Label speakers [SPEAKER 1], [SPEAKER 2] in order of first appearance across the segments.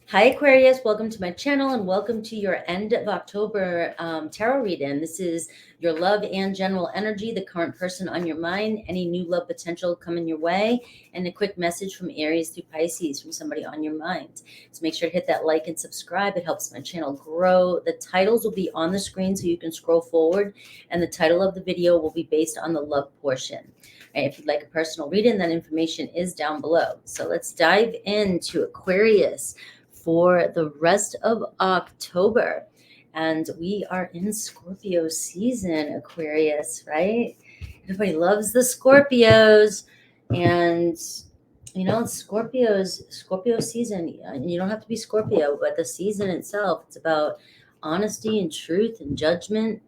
[SPEAKER 1] Hi Aquarius, welcome to my channel and welcome to your end of October tarot reading. This is your love and general energy, the current person on your mind, any new love potential coming your way, and a quick message from Aries through Pisces from somebody on your mind. So make sure to hit that like and subscribe. It helps my channel grow. The titles will be on the screen so you can scroll forward, and the title of the video will be based on the love portion. And if you'd like a personal reading, that information is down below. So let's dive into Aquarius for the rest of October. And we are in Scorpio season, Aquarius, right? Everybody loves the Scorpios. And you know, it's Scorpio season. You don't have to be Scorpio, but the season itself, it's about honesty and truth and judgment.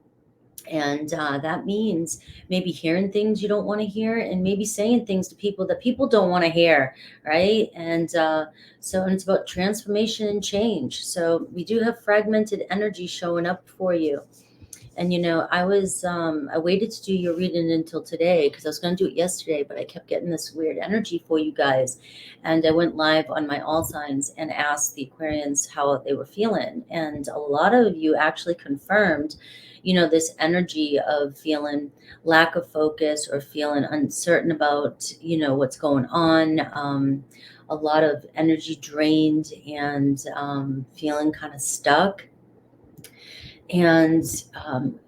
[SPEAKER 1] And that means maybe hearing things you don't want to hear, and maybe saying things to people that people don't want to hear, right? And and it's about transformation and change. So we do have fragmented energy showing up for you. And I waited to do your reading until today because I was going to do it yesterday, but I kept getting this weird energy for you guys. And I went live on my all signs and asked the Aquarians how they were feeling. And a lot of you actually confirmed, this energy of feeling lack of focus or feeling uncertain about, what's going on. A lot of energy drained and feeling kind of stuck. And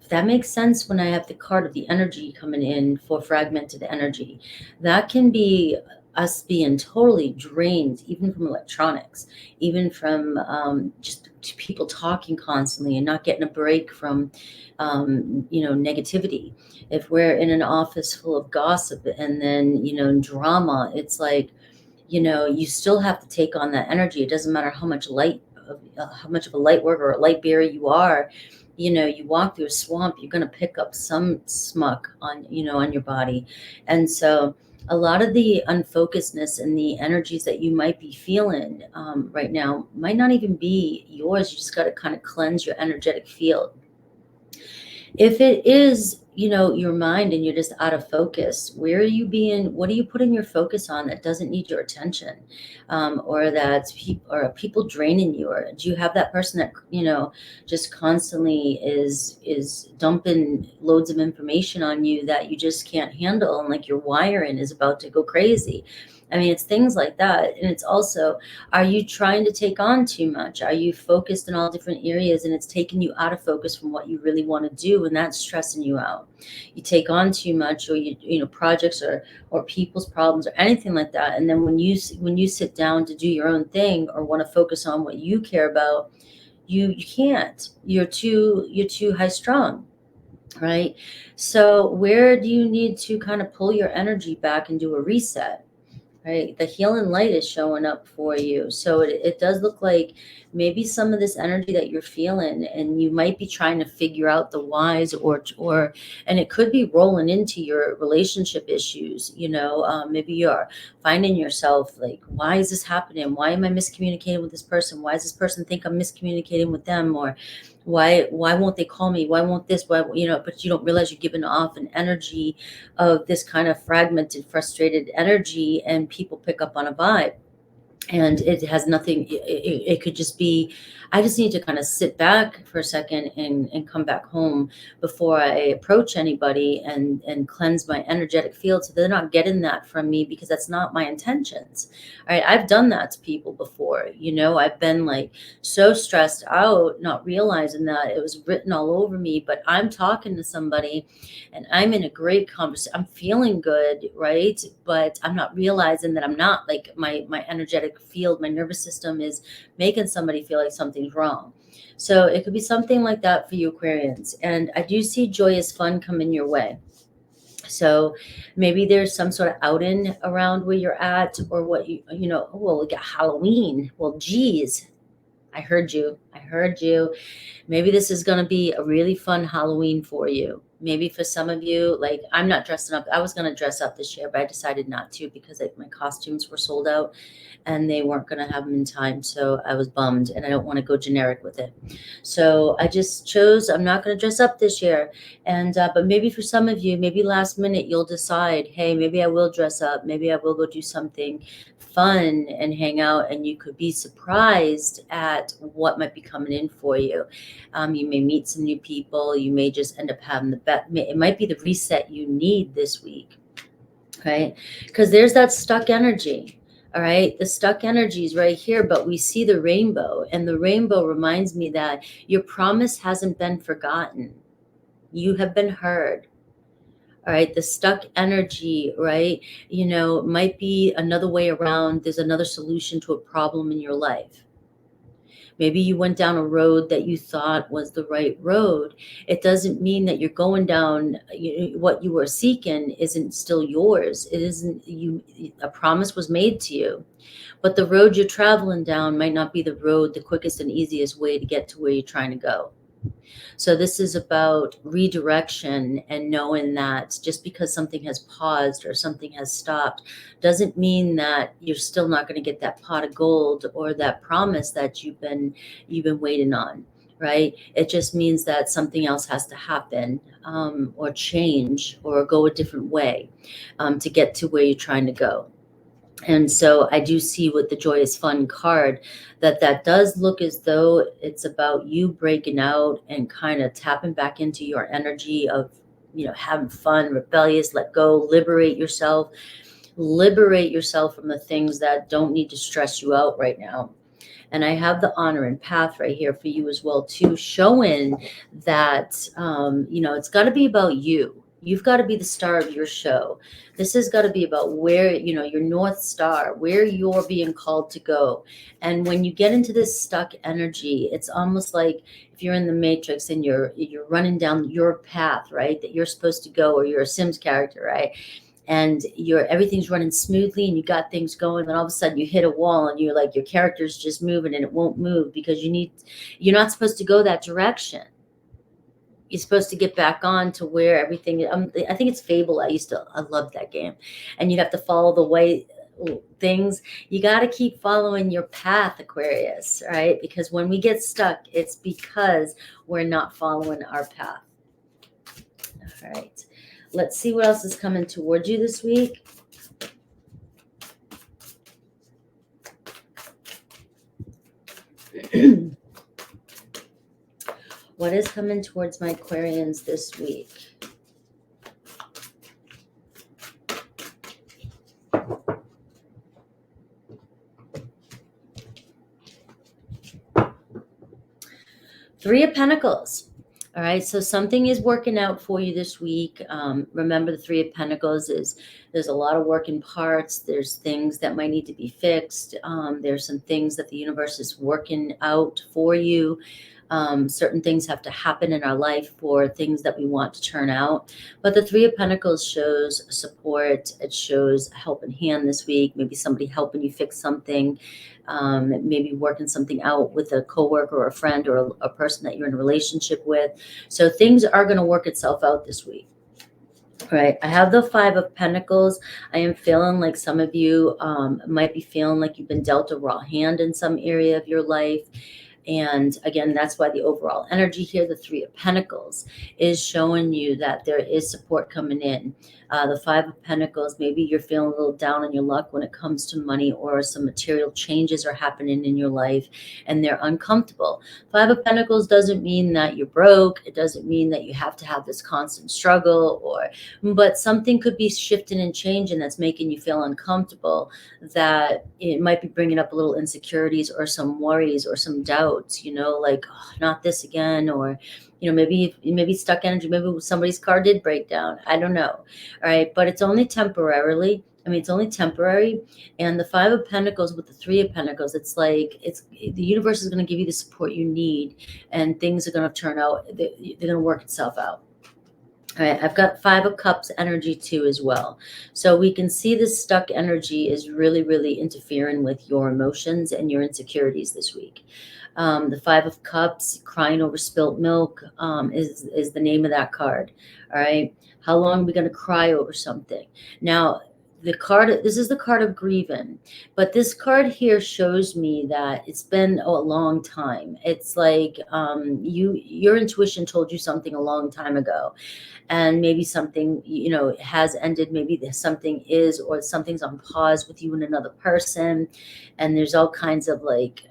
[SPEAKER 1] that makes sense when I have the card of the energy coming in for fragmented energy. That can be us being totally drained, even from electronics, even from just people talking constantly and not getting a break from, negativity. If we're in an office full of gossip and then, drama, it's like, you still have to take on that energy. It doesn't matter how much how much of a light worker or a light bearer you are. You walk through a swamp, you're going to pick up some smuck on your body. And so a lot of the unfocusedness and the energies that you might be feeling right now might not even be yours. You just got to kind of cleanse your energetic field. If it is, your mind and you're just out of focus, what are you putting your focus on that doesn't need your attention? Or are people draining you? Or do you have that person that, just constantly is dumping loads of information on you that you just can't handle, and like your wiring is about to go crazy? I mean, it's things like that. And it's also, are you trying to take on too much? Are you focused in all different areas and it's taking you out of focus from what you really want to do, and that's stressing you out? You take on too much, or projects or people's problems or anything like that, and then when you sit down to do your own thing or want to focus on what you care about, you can't. You're too high strung, right? So where do you need to kind of pull your energy back and do a reset? Right, the healing light is showing up for you. So it does look like maybe some of this energy that you're feeling, and you might be trying to figure out the whys, and it could be rolling into your relationship issues. Maybe you're finding yourself like, why is this happening? Why am I miscommunicating with this person? Why does this person think I'm miscommunicating with them? Or why won't they call me? Why won't this? Why, but you don't realize you're giving off an energy of this kind of fragmented, frustrated energy, and people pick up on a vibe. And it has nothing, it could just be, I just need to kind of sit back for a second and come back home before I approach anybody and cleanse my energetic field, so they're not getting that from me, because that's not my intentions. All right, I've done that to people before. I've been like so stressed out, not realizing that it was written all over me, but I'm talking to somebody and I'm in a great conversation, I'm feeling good, right? But I'm not realizing that I'm not, like, my energetic field, my nervous system is making somebody feel like something's wrong. So it could be something like that for you Aquarians. And I do see joyous fun coming your way. So maybe there's some sort of outing around where you're at, or what well, we got Halloween. Well, geez, I heard you. Maybe this is going to be a really fun Halloween for you. Maybe for some of you, like, I'm not dressing up. I was going to dress up this year, but I decided not to because my costumes were sold out and they weren't going to have them in time. So I was bummed, and I don't want to go generic with it. So I just chose, I'm not going to dress up this year. And, but maybe for some of you, maybe last minute, you'll decide, hey, maybe I will dress up. Maybe I will go do something fun and hang out, and you could be surprised at what might be coming in for you. You may meet some new people. You may just end up having the best. It might be the reset you need this week, right? Because there's that stuck energy. All right. The stuck energy is right here, but we see the rainbow, and the rainbow reminds me that your promise hasn't been forgotten. You have been heard. All right. The stuck energy, right? Might be another way around. There's another solution to a problem in your life. Maybe you went down a road that you thought was the right road. It doesn't mean that you're going down, what you were seeking isn't still yours. It isn't you. A promise was made to you, but the road you're traveling down might not be the road, the quickest and easiest way to get to where you're trying to go. So this is about redirection, and knowing that just because something has paused or something has stopped doesn't mean that you're still not going to get that pot of gold or that promise that you've been waiting on, right? It just means that something else has to happen, or change or go a different way, to get to where you're trying to go. And so I do see with the joyous fun card that does look as though it's about you breaking out and kind of tapping back into your energy of, having fun, rebellious, let go, liberate yourself from the things that don't need to stress you out right now. And I have the honor and path right here for you as well too, showing that, it's got to be about you. You've got to be the star of your show. This has got to be about where, your North Star, where you're being called to go. And when you get into this stuck energy, it's almost like if you're in the Matrix and you're running down your path, right, that you're supposed to go, or you're a Sims character, right? And everything's running smoothly and you got things going, then all of a sudden you hit a wall and you're like, your character's just moving and it won't move because you're not supposed to go that direction. You're supposed to get back on to where everything, I think it's Fable. I loved that game. And you'd have to follow the way things. You got to keep following your path, Aquarius, right? Because when we get stuck, it's because we're not following our path. All right. Let's see what else is coming towards you this week. What is coming towards my Aquarians this week? Three of Pentacles. All right, so something is working out for you this week. Remember, the Three of Pentacles there's a lot of working parts. There's things that might need to be fixed. There's some things that the universe is working out for you. Certain things have to happen in our life for things that we want to turn out. But the Three of Pentacles shows support. It shows a helping hand this week. Maybe somebody helping you fix something. Maybe working something out with a coworker or a friend or a person that you're in a relationship with. So things are going to work itself out this week. All right, I have the Five of Pentacles. I am feeling like some of you might be feeling like you've been dealt a raw hand in some area of your life. And again, that's why the overall energy here, the Three of Pentacles, is showing you that there is support coming in. The Five of Pentacles, maybe you're feeling a little down on your luck when it comes to money, or some material changes are happening in your life and they're uncomfortable. Five of Pentacles doesn't mean that you're broke. It doesn't mean that you have to have this constant struggle, but something could be shifting and changing that's making you feel uncomfortable, that it might be bringing up a little insecurities or some worries or some doubts, like, oh, not this again, or maybe stuck energy. Maybe somebody's car did break down. I don't know. All right. But it's only temporarily. It's only temporary. And the Five of Pentacles with the Three of Pentacles, it's like the universe is going to give you the support you need, and things are going to turn out. They're going to work itself out. All right, I've got Five of Cups energy too as well. So we can see this stuck energy is really, really interfering with your emotions and your insecurities this week. The Five of Cups, crying over spilt milk, is the name of that card. All right, how long are we going to cry over something? Now, the card, this is the card of grieving, but this card here shows me that it's been a long time. It's like your intuition told you something a long time ago, and maybe something has ended, maybe there's something is, or something's on pause with you and another person, and there's all kinds of like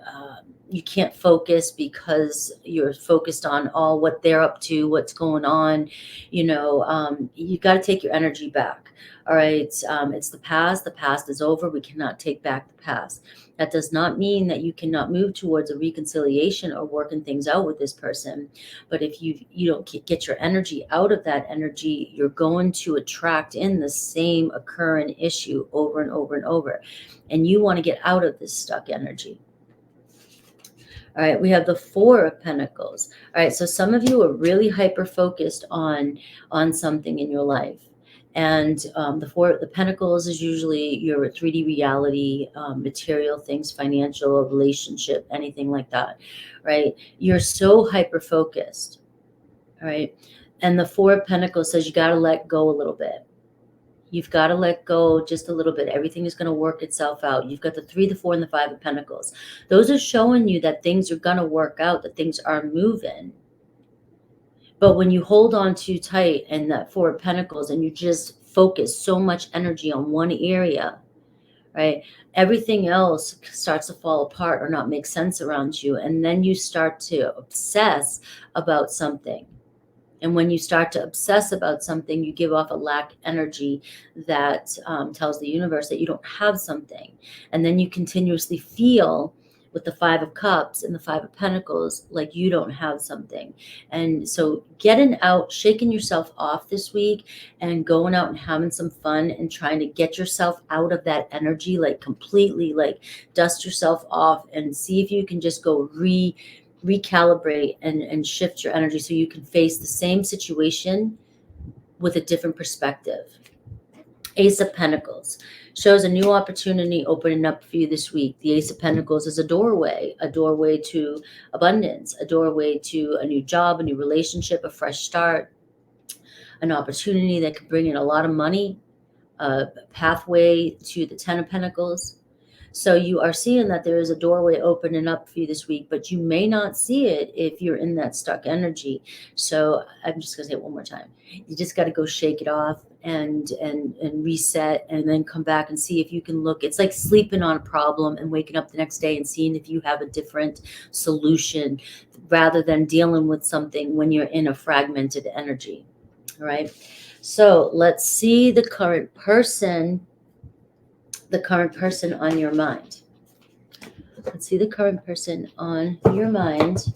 [SPEAKER 1] you can't focus because you're focused on all what they're up to, what's going on. You got to take your energy back. All right, it's the past. The past is over. We cannot take back the past. That does not mean that you cannot move towards a reconciliation or working things out with this person. But if you don't get your energy out of that energy, you're going to attract in the same occurring issue over and over and over. And you want to get out of this stuck energy. All right, we have the Four of Pentacles. All right, so some of you are really hyper focused on something in your life. And the Pentacles is usually your 3D reality, material things, financial, or relationship, anything like that, right? You're so hyper focused, all right? And the Four of Pentacles says you got to let go a little bit. You've got to let go just a little bit. Everything is going to work itself out. You've got the Three, the Four, and the Five of Pentacles. Those are showing you that things are going to work out, that things are moving. But when you hold on too tight and that Four of Pentacles and you just focus so much energy on one area, right, everything else starts to fall apart or not make sense around you. And then you start to obsess about something. And when you start to obsess about something, you give off a lack energy that tells the universe that you don't have something. And then you continuously feel with the Five of Cups and the Five of Pentacles like you don't have something. And so getting out, shaking yourself off this week and going out and having some fun and trying to get yourself out of that energy, like completely, like dust yourself off and see if you can just go recalibrate and shift your energy so you can face the same situation with a different perspective. Ace of Pentacles shows a new opportunity opening up for you this week. The Ace of Pentacles is a doorway to abundance, a doorway to a new job, a new relationship, a fresh start, an opportunity that could bring in a lot of money, a pathway to the Ten of Pentacles. So you are seeing that there is a doorway opening up for you this week, but you may not see it if you're in that stuck energy. So I'm just going to say it one more time. You just got to go shake it off and reset, and then come back and see if you can look. It's like sleeping on a problem and waking up the next day and seeing if you have a different solution rather than dealing with something when you're in a fragmented energy. All right. So let's see the current person on your mind. Let's see the current person on your mind.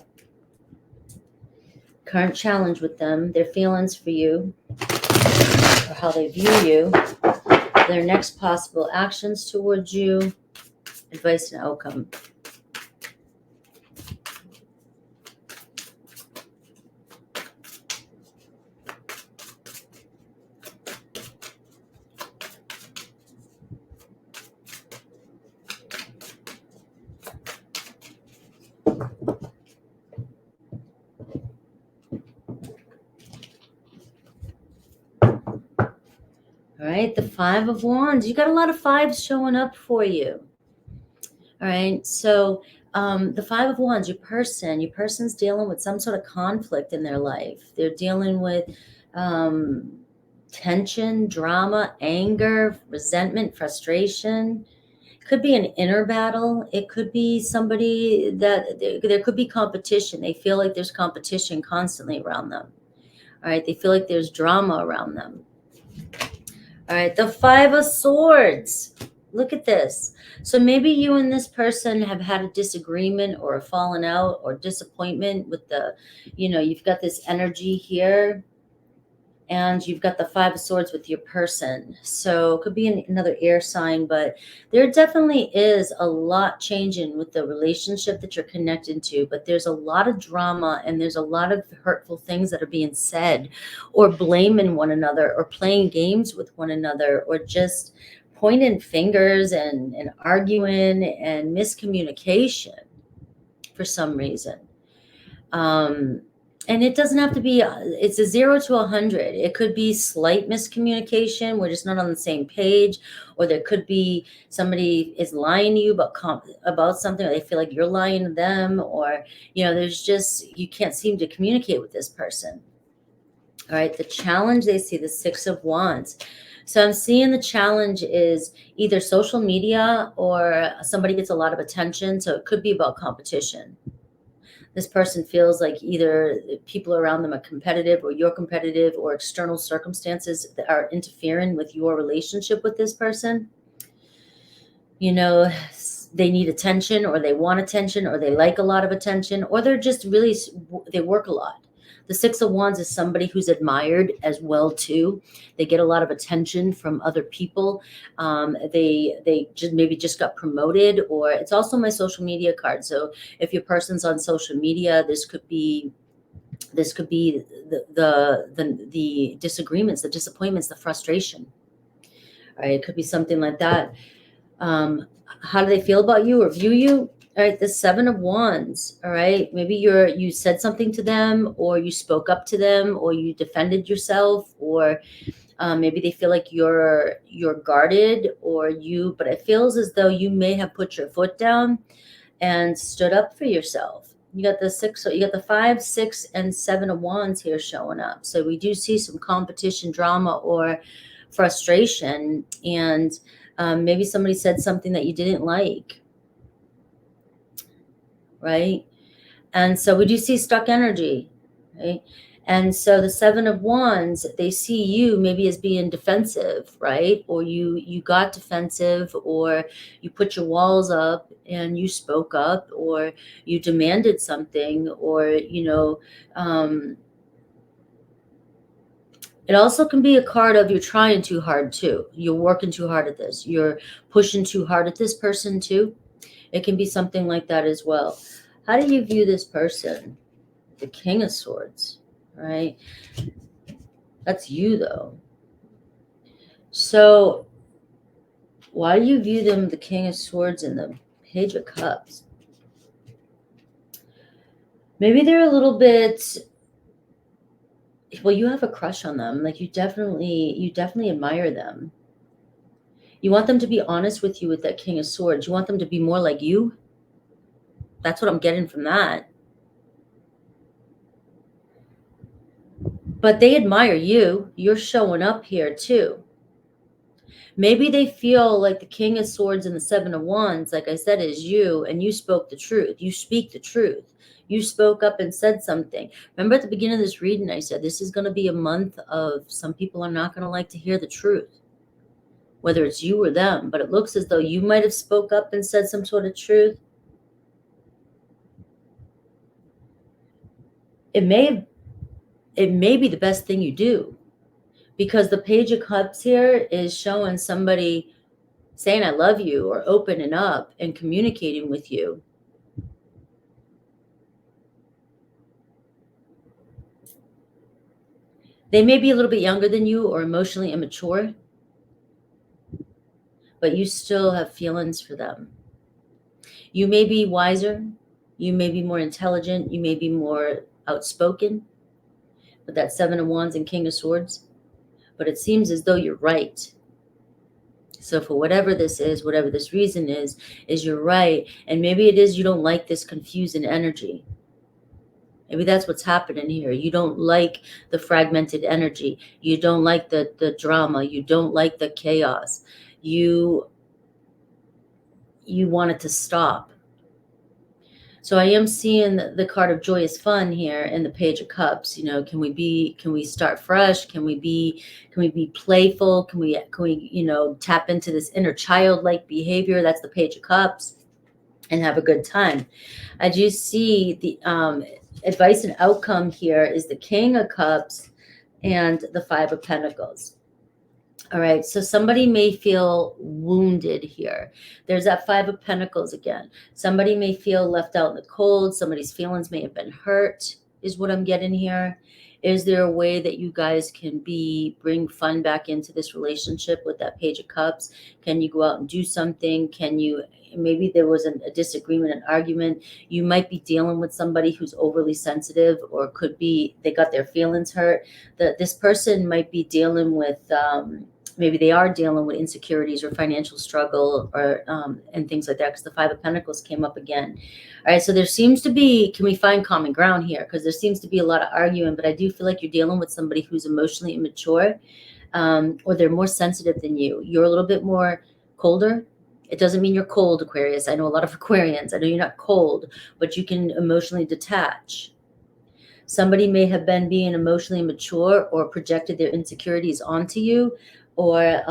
[SPEAKER 1] Current challenge with them, their feelings for you, or how they view you, their next possible actions towards you, advice and outcome. All right, the Five of Wands. You got a lot of fives showing up for you. All right, so the Five of Wands, your person's dealing with some sort of conflict in their life. They're dealing with tension, drama, anger, resentment, frustration. Could be an inner battle. It could be somebody that there could be competition. They feel like there's competition constantly around them. All right, they feel like there's drama around them. All right, the Five of Swords. Look at this. So maybe you and this person have had a disagreement or a falling out or disappointment with you've got this energy here. And you've got the Five of Swords with your person. So it could be another air sign, but there definitely is a lot changing with the relationship that you're connected to. But there's a lot of drama and there's a lot of hurtful things that are being said, or blaming one another, or playing games with one another, or just pointing fingers and arguing and miscommunication for some reason. And it doesn't have to be, it's a 0 to 100. It could be slight miscommunication. We're just not on the same page. Or there could be somebody is lying to you about something, or they feel like you're lying to them. Or, there's just, you can't seem to communicate with this person. All right. The challenge, they see the Six of Wands. So I'm seeing the challenge is either social media or somebody gets a lot of attention. So it could be about competition. This person feels like either people around them are competitive, or you're competitive, or external circumstances that are interfering with your relationship with this person. They need attention, or they want attention, or they like a lot of attention, or they're just really, they work a lot. The Six of Wands is somebody who's admired as well too. They get a lot of attention from other people. They just got promoted, or it's also my social media card. So if your person's on social media, this could be the disagreements, the disappointments, the frustration. All right, it could be something like that. How do they feel about you or view you? All right, the Seven of Wands. All right, maybe you said something to them, or you spoke up to them, or you defended yourself, or maybe they feel like you're guarded, but it feels as though you may have put your foot down and stood up for yourself. You got the 5, 6, and 7 of Wands here showing up. So we do see some competition, drama, or frustration, and maybe somebody said something that you didn't like, right? And so we do see stuck energy, right? And so the Seven of Wands, they see you maybe as being defensive, right? Or you got defensive, or you put your walls up and you spoke up, or you demanded something, or, it also can be a card of you're trying too hard too. You're working too hard at this. You're pushing too hard at this person too. It can be something like that as well. How do you view this person? The King of Swords, right? That's you though. So why do you view them, the King of Swords and the Page of Cups? Maybe they're a little bit, well, you have a crush on them. Like you definitely admire them. You want them to be honest with you with that King of Swords. You want them to be more like you. That's what I'm getting from that. But they admire you. You're showing up here too. Maybe they feel like the King of Swords and the Seven of Wands, like I said, is you, and you spoke the truth. You speak the truth. You spoke up and said something. Remember at the beginning of this reading, I said this is going to be a month of some people are not going to like to hear the truth, whether it's you or them. But it looks as though you might have spoke up and said some sort of truth. It may be the best thing you do, because the Page of Cups here is showing somebody saying I love you, or opening up and communicating with you. They may be a little bit younger than you or emotionally immature, but you still have feelings for them. You may be wiser, you may be more intelligent, you may be more outspoken with that Seven of Wands and King of Swords, but it seems as though you're right. So for whatever this is, whatever this reason is you're right. And maybe it is you don't like this confusing energy. Maybe that's what's happening here. You don't like the fragmented energy. You don't like the drama. You don't like the chaos. You want it to stop. So I am seeing the card of joyous fun here in the Page of Cups. Can we start fresh? Can we be playful? Can we tap into this inner childlike behavior? That's the Page of Cups, and have a good time. I do see the advice and outcome here is the King of Cups, and the Five of Pentacles. All right, so somebody may feel wounded here. There's that Five of Pentacles again. Somebody may feel left out in the cold. Somebody's feelings may have been hurt, is what I'm getting here. Is there a way that you guys can bring fun back into this relationship with that Page of Cups? Can you go out and do something? Can you, maybe there was a disagreement, an argument. You might be dealing with somebody who's overly sensitive, or could be they got their feelings hurt. This person might be dealing with, maybe they are dealing with insecurities or financial struggle, or and things like that, because the Five of Pentacles came up again. All right, so there seems to be, can we find common ground here? Because there seems to be a lot of arguing, but I do feel like you're dealing with somebody who's emotionally immature, or they're more sensitive than you. You're a little bit more colder. It doesn't mean you're cold, Aquarius. I know a lot of Aquarians. I know you're not cold, but you can emotionally detach. Somebody may have been being emotionally immature or projected their insecurities onto you, or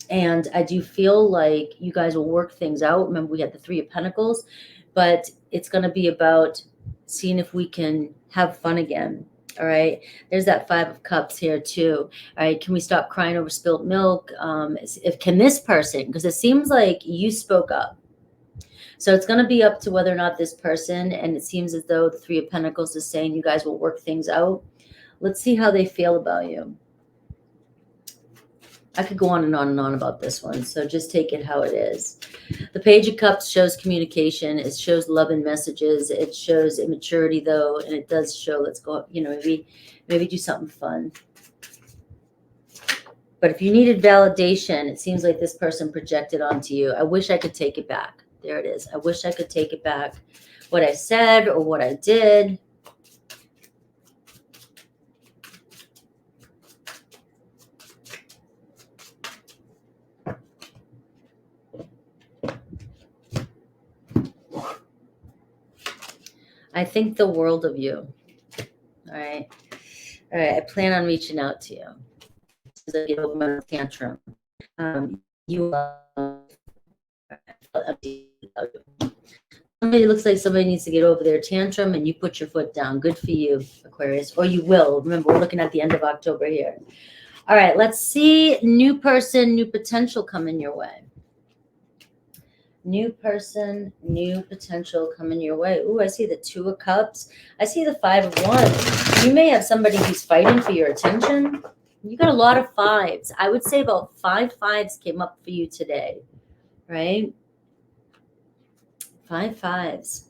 [SPEAKER 1] and I do feel like you guys will work things out. Remember, we had the Three of Pentacles, but it's going to be about seeing if we can have fun again. All right, there's that Five of Cups here too. All right, can we stop crying over spilt milk? Can this person, because it seems like you spoke up, so it's going to be up to whether or not this person, and it seems as though the Three of Pentacles is saying you guys will work things out. Let's see how they feel about you. I could go on and on and on about this one, so just take it how it is. The Page of Cups shows communication. It shows love and messages. It shows immaturity, though, and it does show, let's go, maybe do something fun. But if you needed validation, it seems like this person projected onto you. I wish I could take it back. There it is. I wish I could take it back. What I said or what I did. I think the world of you. All right. All right. I plan on reaching out to you. As I get over my tantrum. Somebody looks like somebody needs to get over their tantrum, and you put your foot down. Good for you, Aquarius. Or you will. Remember, we're looking at the end of October here. All right. Let's see. New person, new potential coming your way. New person, new potential coming your way. Ooh, I see the Two of Cups. I see the Five of Wands. You may have somebody who's fighting for your attention. You got a lot of fives. I would say about 5 fives came up for you today, right? 5 fives.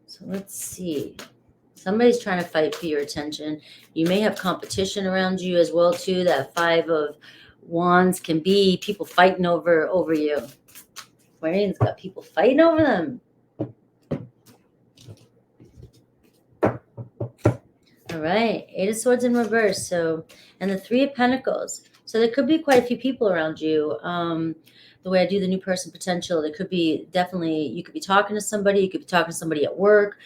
[SPEAKER 1] So let's see. Somebody's trying to fight for your attention. You may have competition around you as well, too. That Five of Wands can be people fighting over you. Aquarian's got people fighting over them. All right. Eight of Swords in reverse. So, and the Three of Pentacles. So there could be quite a few people around you. The way I do the new person potential, there could be definitely, you could be talking to somebody. You could be talking to somebody at work.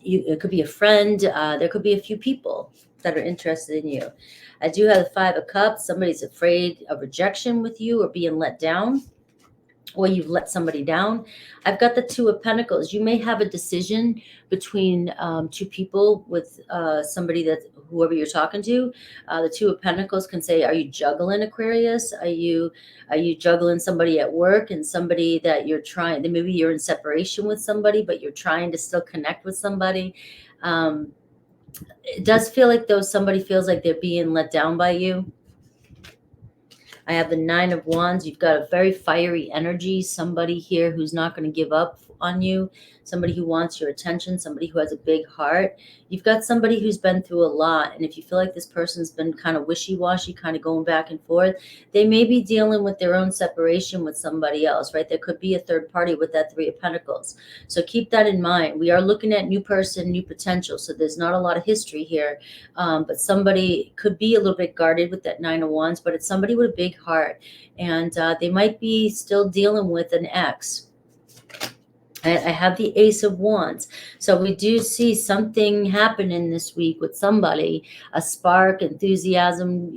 [SPEAKER 1] It could be a friend. There could be a few people that are interested in you. I do have the Five of Cups. Somebody's afraid of rejection with you or being let down, or you've let somebody down. I've got the Two of Pentacles. You may have a decision between two people with somebody that, whoever you're talking to. The Two of Pentacles can say, are you juggling, Aquarius? Are you juggling somebody at work and somebody that you're trying, maybe you're in separation with somebody, but you're trying to still connect with somebody. It does feel like though somebody feels like they're being let down by you. I have the Nine of Wands. You've got a very fiery energy. Somebody here who's not going to give up on you. Somebody who wants your attention. Somebody who has a big heart. You've got somebody who's been through a lot. And if you feel like this person's been kind of wishy-washy, kind of going back and forth, they may be dealing with their own separation with somebody else, right? There could be a third party with that Three of Pentacles. So keep that in mind. We are looking at new person, new potential. So there's not a lot of history here. But somebody could be a little bit guarded with that Nine of Wands, but it's somebody with a big heart. And they might be still dealing with an ex. I have the Ace of Wands. So we do see something happening this week with somebody, a spark, enthusiasm,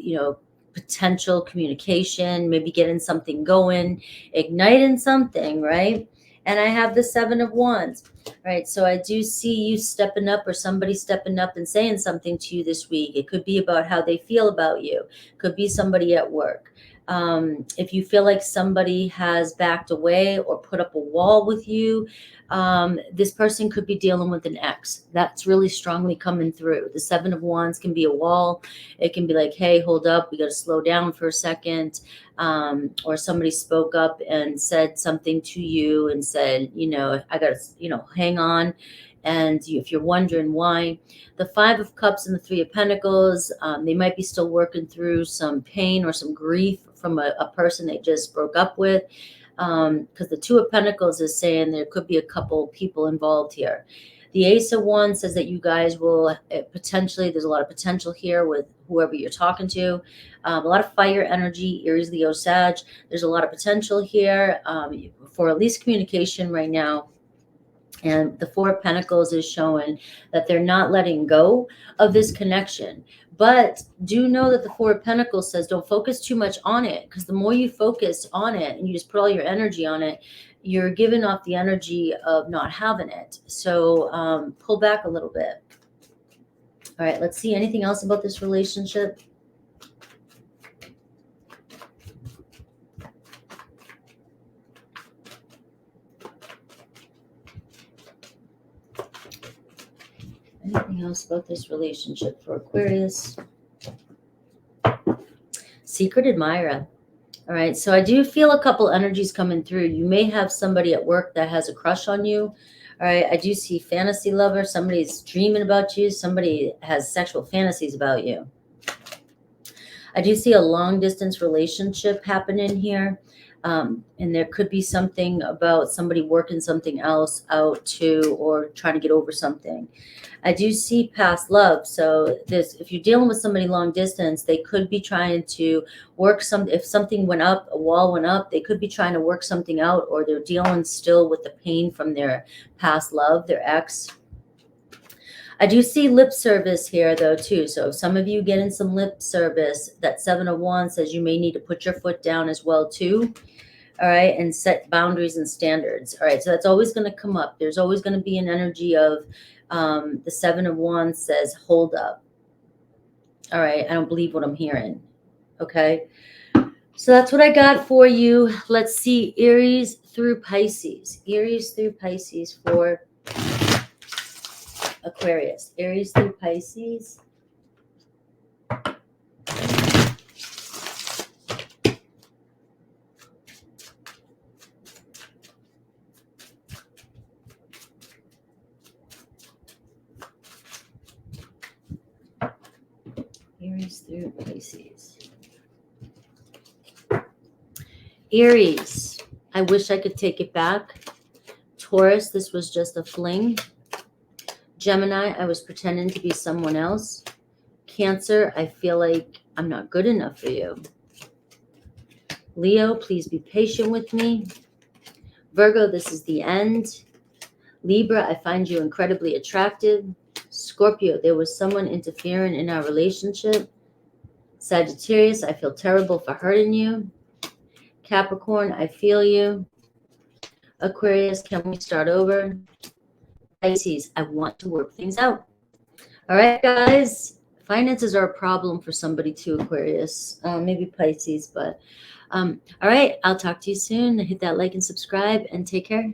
[SPEAKER 1] potential communication, maybe getting something going, igniting something, right? And I have the Seven of Wands. All right, so I do see you stepping up, or somebody stepping up and saying something to you this week. It could be about how they feel about you. Could be somebody at work. If you feel like somebody has backed away or put up a wall with you, this person could be dealing with an ex. That's really strongly coming through. The Seven of Wands can be a wall. It can be like, hey, hold up, we got to slow down for a second. Or somebody spoke up and said something to you and said, I got to, hang on. And if you're wondering why, the Five of Cups and the Three of Pentacles, they might be still working through some pain or some grief from a person they just broke up with. Because the Two of Pentacles is saying there could be a couple people involved here. The Ace of Wands says that you guys will potentially, there's a lot of potential here with whoever you're talking to. A lot of fire energy, Aries, Leo, Sag. There's a lot of potential here for at least communication right now. And the Four of Pentacles is showing that they're not letting go of this connection. But do know that the Four of Pentacles says don't focus too much on it, because the more you focus on it and you just put all your energy on it, you're giving off the energy of not having it. So pull back a little bit. All right, let's see. Anything else about this relationship? Anything else about this relationship for Aquarius? Secret admirer. All right, so I do feel a couple energies coming through. You may have somebody at work that has a crush on you. All right, I do see fantasy lover. Somebody's dreaming about you. Somebody has sexual fantasies about you. I do see a long distance relationship happening here. And there could be something about somebody working something else out too, or trying to get over something. I do see past love. So if you're dealing with somebody long distance, they could be trying to work if something went up, a wall went up, they could be trying to work something out, or they're dealing still with the pain from their past love, their ex. I do see lip service here though too. So if some of you get in some lip service, that Seven of Wands says you may need to put your foot down as well too. All right, and set boundaries and standards. All right, so that's always going to come up. There's always going to be an energy of the Seven of Wands says, hold up. All right, I don't believe what I'm hearing. Okay, so that's what I got for you. Let's see, Aries through Pisces. Aries through Pisces for Aquarius. Aries through Pisces. Aries through Pisces. Aries, I wish I could take it back. Taurus, this was just a fling. Gemini, I was pretending to be someone else. Cancer, I feel like I'm not good enough for you. Leo, please be patient with me. Virgo, this is the end. Libra, I find you incredibly attractive. Scorpio, there was someone interfering in our relationship. Sagittarius, I feel terrible for hurting you. Capricorn, I feel you. Aquarius, can we start over? Pisces, I want to work things out. All right, guys. Finances are a problem for somebody too, Aquarius. Maybe Pisces, but all right. I'll talk to you soon. Hit that like and subscribe and take care.